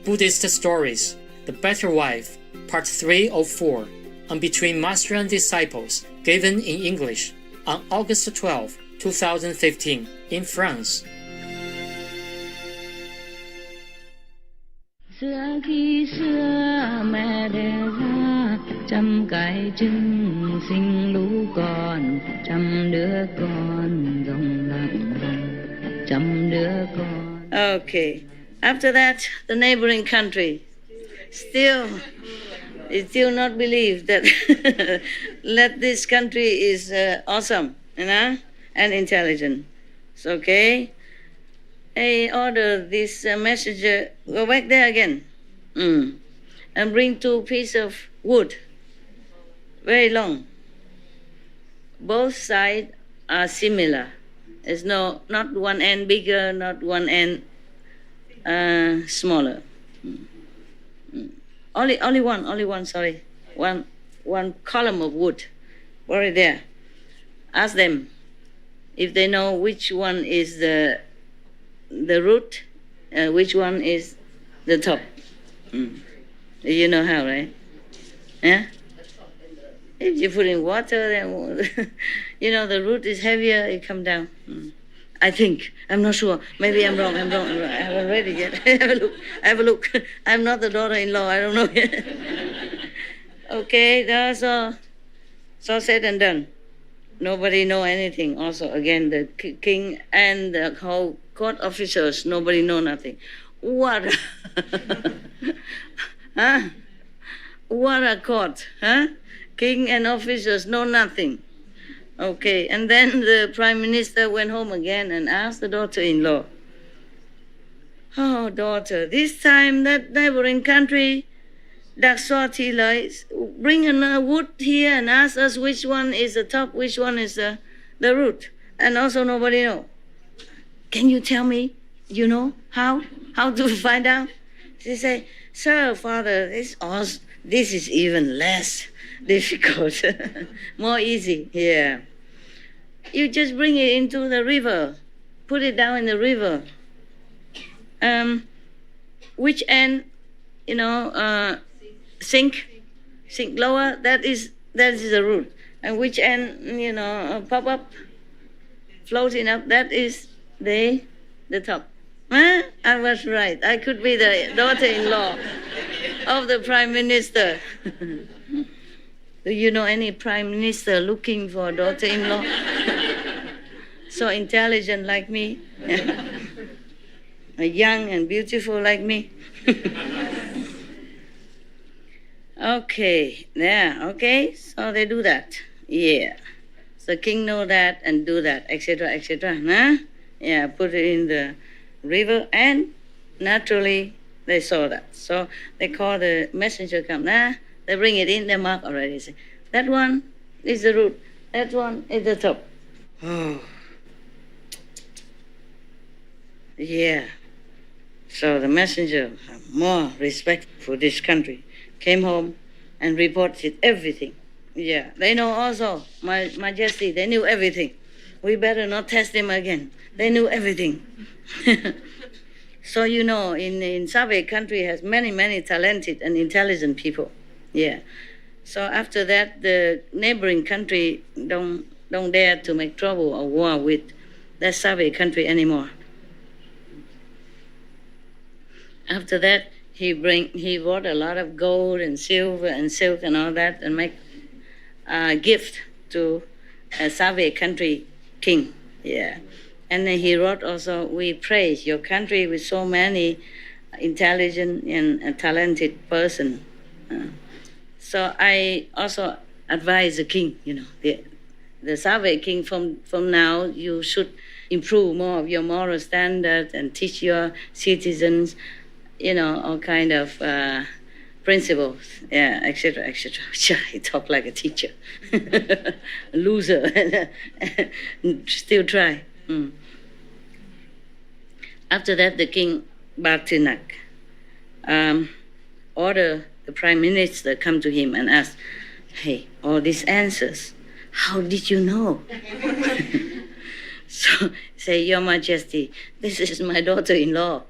Buddhist Stories, The Better Wife, Part 3 of 4, on Between Master and Disciples, given in English, on August 12, 2015, in France. Xưa khi xưa mẹ đẻ ra trăm cái trứng sinh lũ con, trăm đứa con rồng lặng trăm đứa con. Okay. After that, the neighboring country still not believe that that this country is awesome, and intelligent. It's okay. I order this messenger, go back there again, and bring 2 pieces of wood, very long. Both sides are similar. There's not one end bigger, not one end smaller. Only one. Sorry, one column of wood, right there. Ask them if they know which one is the root, which one is the top. You know how, right? Yeah? If you put in water, then the root is heavier, it come down. I think. I'm not sure. Maybe I'm wrong. I haven't read it yet. Have a look. I'm not the daughter-in-law. I don't know yet. Okay, that's all said and done. Nobody know anything. Also, again, the king and the whole court officers, nobody know nothing. What? Huh? What a court, huh? King and officers know nothing. Okay, and then the prime minister went home again and asked the daughter-in-law, "Oh, daughter, this time that neighboring country, Dakswati lies, bring a wood here and ask us which one is the top, which one is the root. And also nobody know. Can you tell me, how to find out?" She say, "Sir, father, this is even less difficult, more easy. Yeah. You just bring it into the river, put it down in the river. Which end, sink lower, that is the root. And which end, pop up, floating up, that is the top." Huh? I was right. I could be the daughter-in-law of the prime minister. Do you know any prime minister looking for a daughter-in-law? So intelligent like me, young and beautiful like me. Okay, so they do that. Yeah. So king know that and do that, etc., etc. Huh? Yeah, put it in the river, and naturally they saw that. So they call the messenger come. They bring it in, they mark already. Say, that one is the root, that one is the top. Oh. Yeah. So the messenger, more respect for this country, came home and reported everything. Yeah. They know also, my Majesty, they knew everything. We better not test them again. They knew everything. So in Savage country has many talented and intelligent people. Yeah. So after that, the neighboring country don't dare to make trouble or war with that Savage country anymore. After that, he brought a lot of gold and silver and silk and all that, and make a gift to a Savage country king. Yeah. And then he wrote also, "We praise your country with so many intelligent and talented person." So I also advise the king, the Savage king, from now you should improve more of your moral standard and teach your citizens, all kind of principles, yeah, etc., etc. He talk like a teacher, loser. Still try. After that, the king Bhartinak ordered the prime minister come to him and ask, "Hey, all these answers, how did you know?" So say, "Your Majesty, this is my daughter-in-law,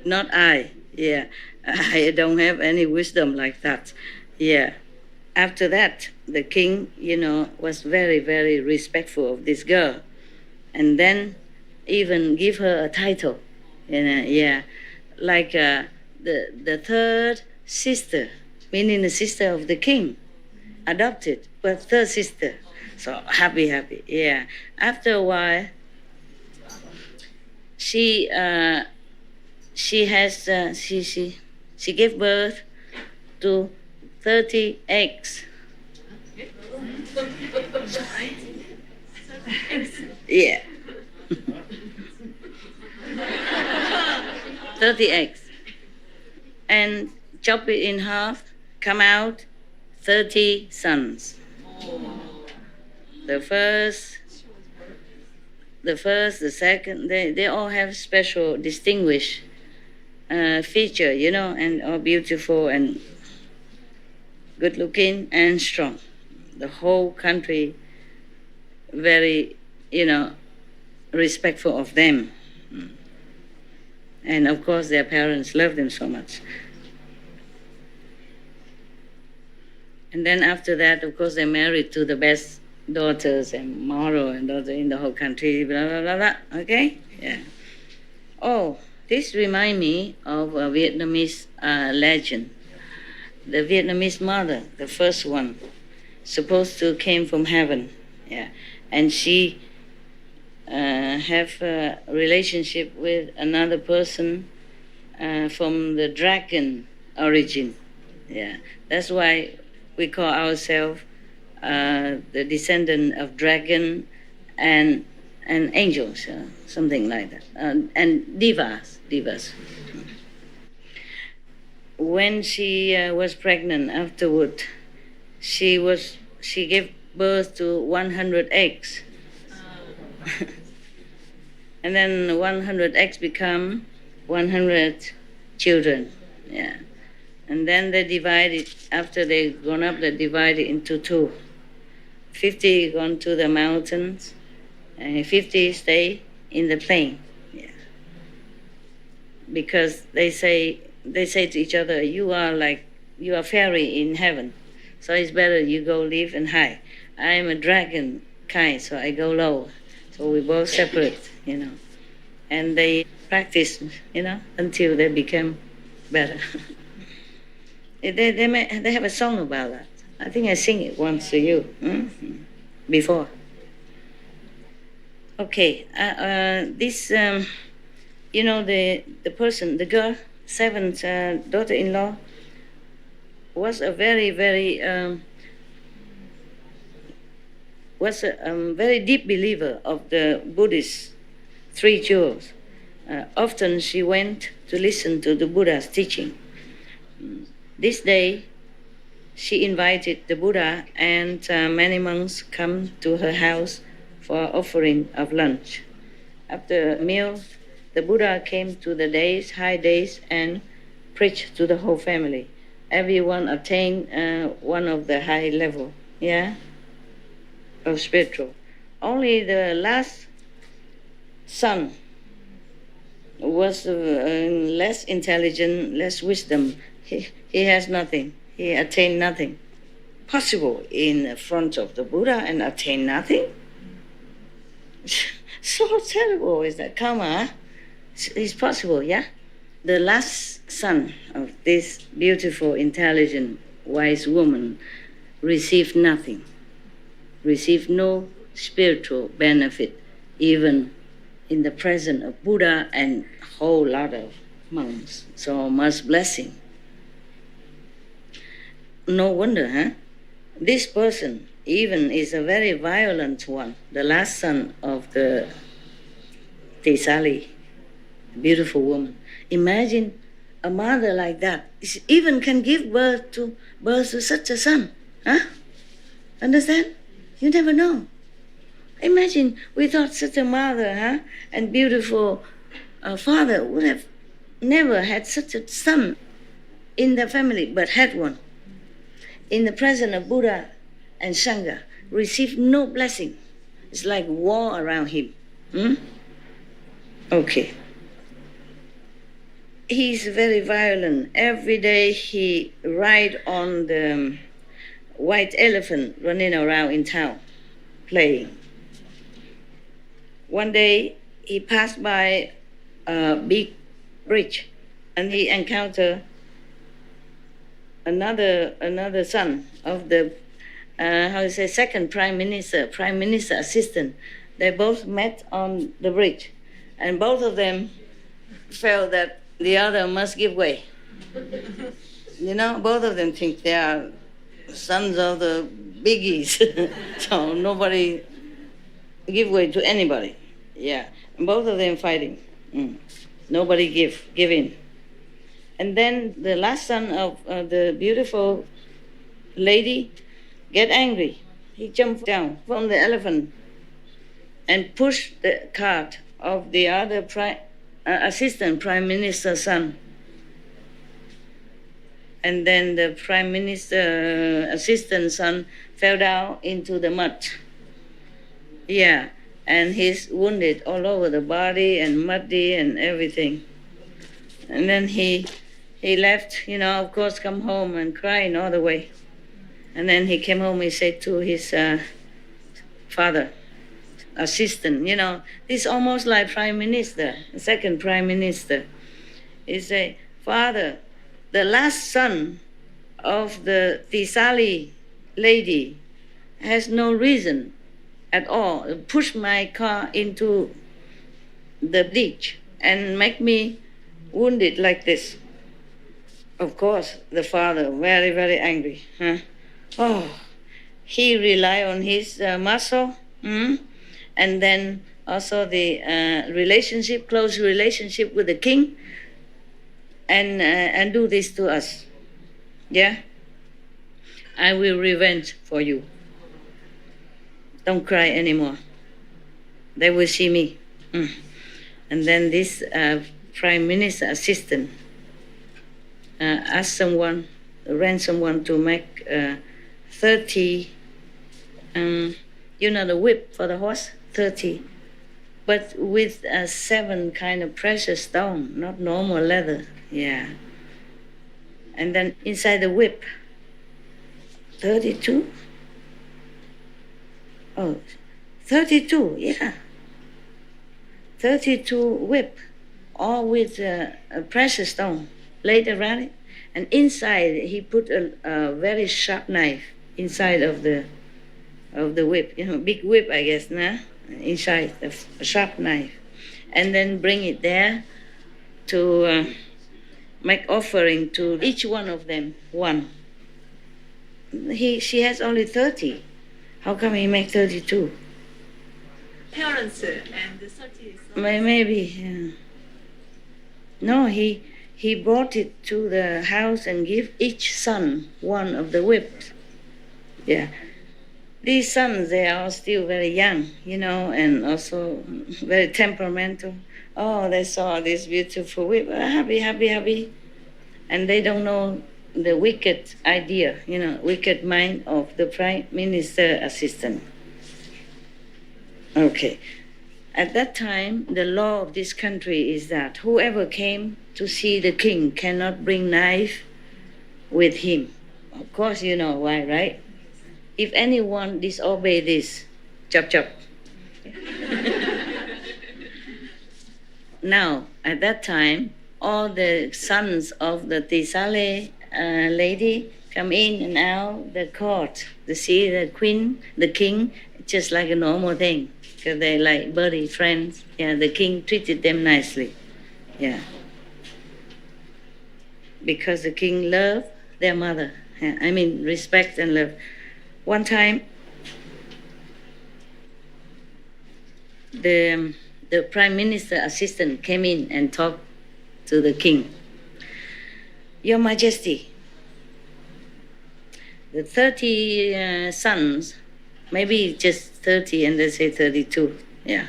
not I. Yeah, I don't have any wisdom like that. Yeah. After that, the king, was very, very respectful of this girl. And then even give her a title. Yeah. Like the third sister, meaning the sister of the king, adopted, but third sister. So happy. Yeah. After a while, she gave birth to 30 eggs. Sorry. Yeah. 30 eggs. And chop it in half, come out 30 sons. The first, the second, they all have special distinguished feature, and are beautiful and good looking and strong. The whole country very, respectful of them. And of course their parents love them so much. And then after that, of course, they married to the best daughters and model and daughter in the whole country, blah, blah, blah, blah. Okay? Yeah. Oh, this reminds me of a Vietnamese legend. The Vietnamese mother, the first one, supposed to came from heaven. Yeah. And she have a relationship with another person from the dragon origin. Yeah. That's why we call ourselves the descendant of dragon and angels, something like that, and divas. When she was pregnant, afterward, she gave birth to 100 eggs, and then 100 eggs become 100 children. Yeah. And then they divided, after they grown up, they divided into two. 50 gone to the mountains, and 50 stay in the plain. Yeah. Because they say to each other, you are fairy in heaven, so it's better you go live and high. I am a dragon kind, so I go low. So we both separate, And they practice, until they become better. They have a song about that. I think I sing it once to you before. Okay, this the person, the girl, seventh daughter-in-law, was a very, very very deep believer of the Buddhist three jewels. Often she went to listen to the Buddha's teaching. This day, she invited the Buddha and many monks come to her house for offering of lunch. After a meal, the Buddha came to the high days and preached to the whole family. Everyone attained one of the high level, of spiritual. Only the last son was less intelligent, less wisdom. He has nothing. He attained nothing. Possible in front of the Buddha and attain nothing? So terrible is that karma. It's possible, yeah? The last son of this beautiful, intelligent, wise woman received nothing, received no spiritual benefit, even in the presence of Buddha and a whole lot of monks. So much blessing. No wonder, This person even is a very violent one, the last son of the Tesali, beautiful woman. Imagine a mother like that even can give birth to such a son. Understand? You never know. Imagine we thought such a mother, and beautiful father would have never had such a son in the family, but had one. In the presence of Buddha and Sangha, received no blessing. It's like war around him. Okay. he's very violent. Every day he ride on the white elephant running around in town, playing. One day he passed by a big bridge and he encountered another son of the second prime minister assistant. They both met on the bridge, and both of them felt that the other must give way. Both of them think they are sons of the biggies, so nobody give way to anybody. Yeah, and both of them fighting. Nobody give in. And then the last son of the beautiful lady get angry. He jumped down from the elephant and pushed the cart of the other assistant prime minister's son. And then the prime minister assistant son fell down into the mud. Yeah, and he's wounded all over the body and muddy and everything. And then he left, of course, come home and crying all the way. And then he came home, he said to his father, assistant, this is almost like prime minister, second prime minister. He said, Father, the last son of the Tisali lady has no reason at all to push my car into the ditch and make me wounded like this. Of course, the father very, very angry. He rely on his muscle, and then also the close relationship with the king, and do this to us. Yeah, I will revenge for you. Don't cry anymore. They will see me. And then this prime minister assistant asked someone, ran someone to make 30, the whip for the horse, 30, but with 7 kind of precious stone, not normal leather. Yeah. And then inside the whip, 32. Oh, 32, yeah. 32 whip, all with a precious stone laid around it. And inside he put a very sharp knife inside of the whip, big whip, I guess, inside a sharp knife. And then bring it there to make offering to each one of them, one. She has only 30. How come he make 32? Parents and the 30 is Maybe. Yeah. No, he brought it to the house and give each son one of the whips. Yeah. These sons, they are still very young, and also very temperamental. Oh, they saw this beautiful whip, happy. And they don't know the wicked idea, wicked mind of the prime minister assistant. Okay. At that time, the law of this country is that whoever came to see the king cannot bring knife with him. Of course, you know why, right? If anyone disobey this, chop. Now, at that time, all the sons of the Tisale lady come in and out the court to see the queen, the king, just like a normal thing, because they like buddy friends. Yeah, the king treated them nicely. Yeah, because the king loved their mother. Yeah, respect and love. One time, the prime minister assistant came in and talked to the king. Your Majesty, the 30 sons, maybe just 30 and they say 32, yeah.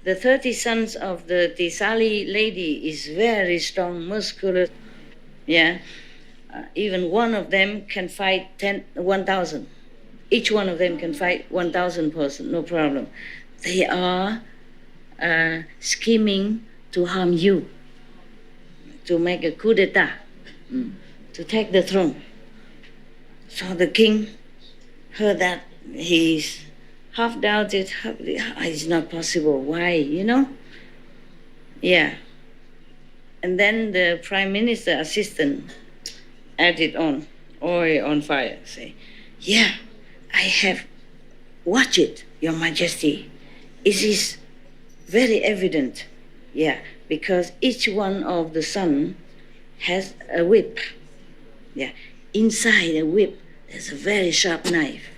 The 30 sons of the Tisali lady is very strong, muscular, yeah. Even one of them can fight 1,000. Each one of them can fight 1,000 person, no problem. They are scheming to harm you. to make a coup d'etat, to take the throne. So the king heard that. He's half doubted, it's not possible. Why, Yeah. And then the prime minister assistant added on oil on fire, say, yeah, I have watched it, Your Majesty. It is very evident, yeah, because each one of the son has a whip. Yeah, inside the whip there's a very sharp knife.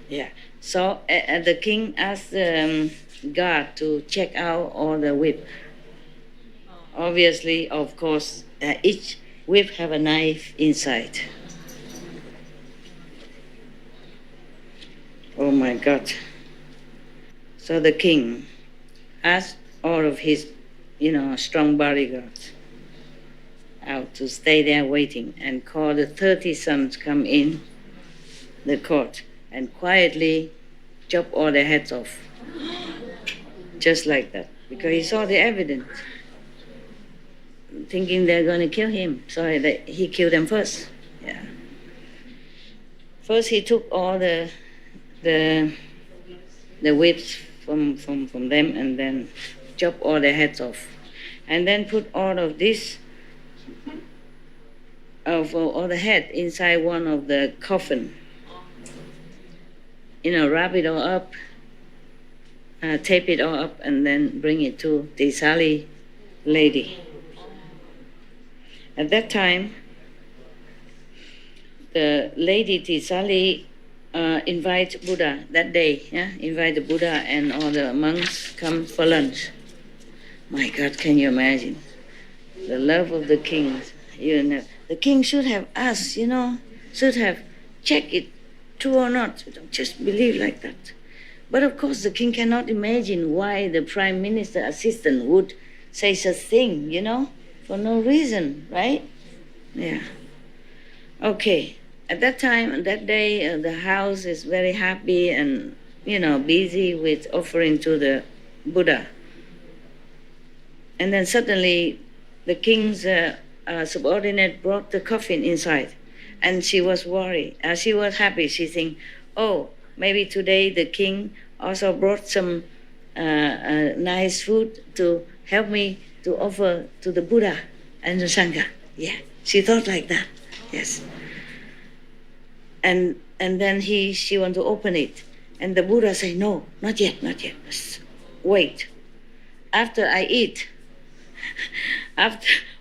Yeah, so the king asked the guard to check out all the whip. Obviously, of course, each whip have a knife inside. Oh my God. So the king asked all of his, strong bodyguards out to stay there waiting and call the 30 sons come in the court and quietly chop all their heads off. Just like that. Because he saw the evidence. Thinking they're going to kill him. So he killed them first. Yeah. First he took all the whips from them and then chop all their heads off. And then put all of this of all the head inside one of the coffin. Wrap it all up, tape it all up, and then bring it to the Sali lady. At that time, the lady Tisali invite Buddha that day. Invite the Buddha and all the monks come for lunch. My God, can you imagine? The love of the king. The king should have asked, should have checked it true or not. Don't just believe like that. But of course, the king cannot imagine why the prime minister assistant would say such thing, for no reason, right? Yeah. Okay. At that time, that day, the house is very happy and, busy with offering to the Buddha. And then suddenly, the king's subordinate brought the coffin inside. And she was worried. She was happy. She think, maybe today the king also brought some nice food to help me to offer to the Buddha and the Sangha. Yeah, she thought like that. Yes. And then she want to open it. And the Buddha say, no, not yet. Wait. After I eat,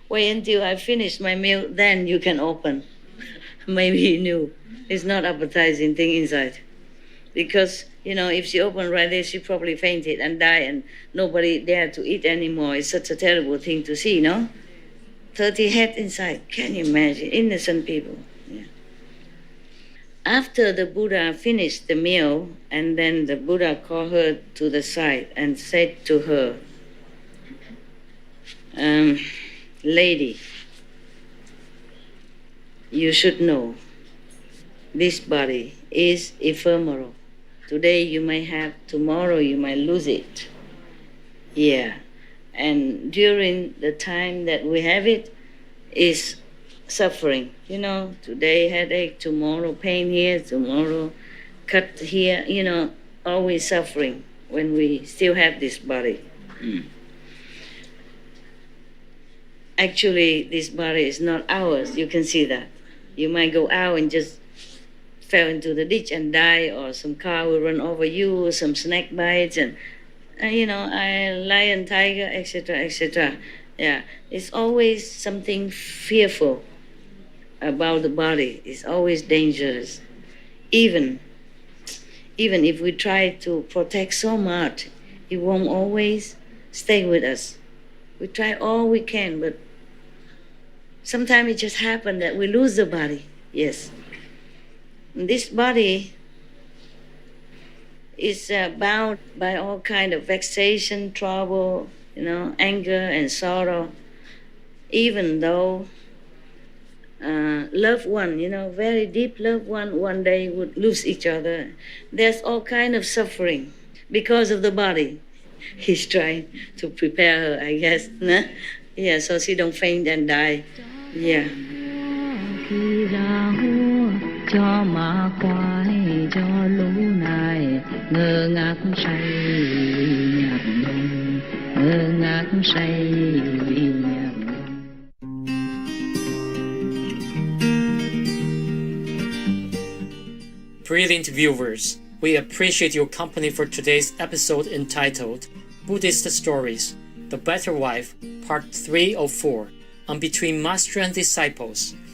wait until I finish my meal, then you can open. Maybe he knew it's not appetizing thing inside. Because, if she opened right there, she probably fainted and died and nobody dared to eat anymore. It's such a terrible thing to see, 30 head inside. Can you imagine? Innocent people. Yeah. After the Buddha finished the meal, and then the Buddha called her to the side and said to her, lady, you should know this body is ephemeral. Today you may have, tomorrow you might lose it. Yeah. And during the time that we have it is suffering. Today headache, tomorrow pain here, tomorrow cut here, always suffering when we still have this body. Actually, this body is not ours. You can see that. You might go out and just fell into the ditch and die, or some car will run over you, or some snake bites, and lion, tiger, etc., etc. Yeah, it's always something fearful about the body. It's always dangerous. Even if we try to protect so much, it won't always stay with us. We try all we can, but sometimes it just happens that we lose the body. Yes. And this body is bound by all kind of vexation, trouble, anger and sorrow. Even though loved one, very deep loved one day would lose each other. There's all kind of suffering because of the body. He's trying to prepare her, I guess. Nah? Yeah, so she don't faint and die. Yeah. Khi ra hua cho mà khoai cho lũ này ngơ ngác say nhạc nồng, ngơ ngác say nhạc nồng. Brilliant viewers, we appreciate your company for today's episode entitled Buddhist Stories, The Better Wife, Part 304, on Between Master and Disciples,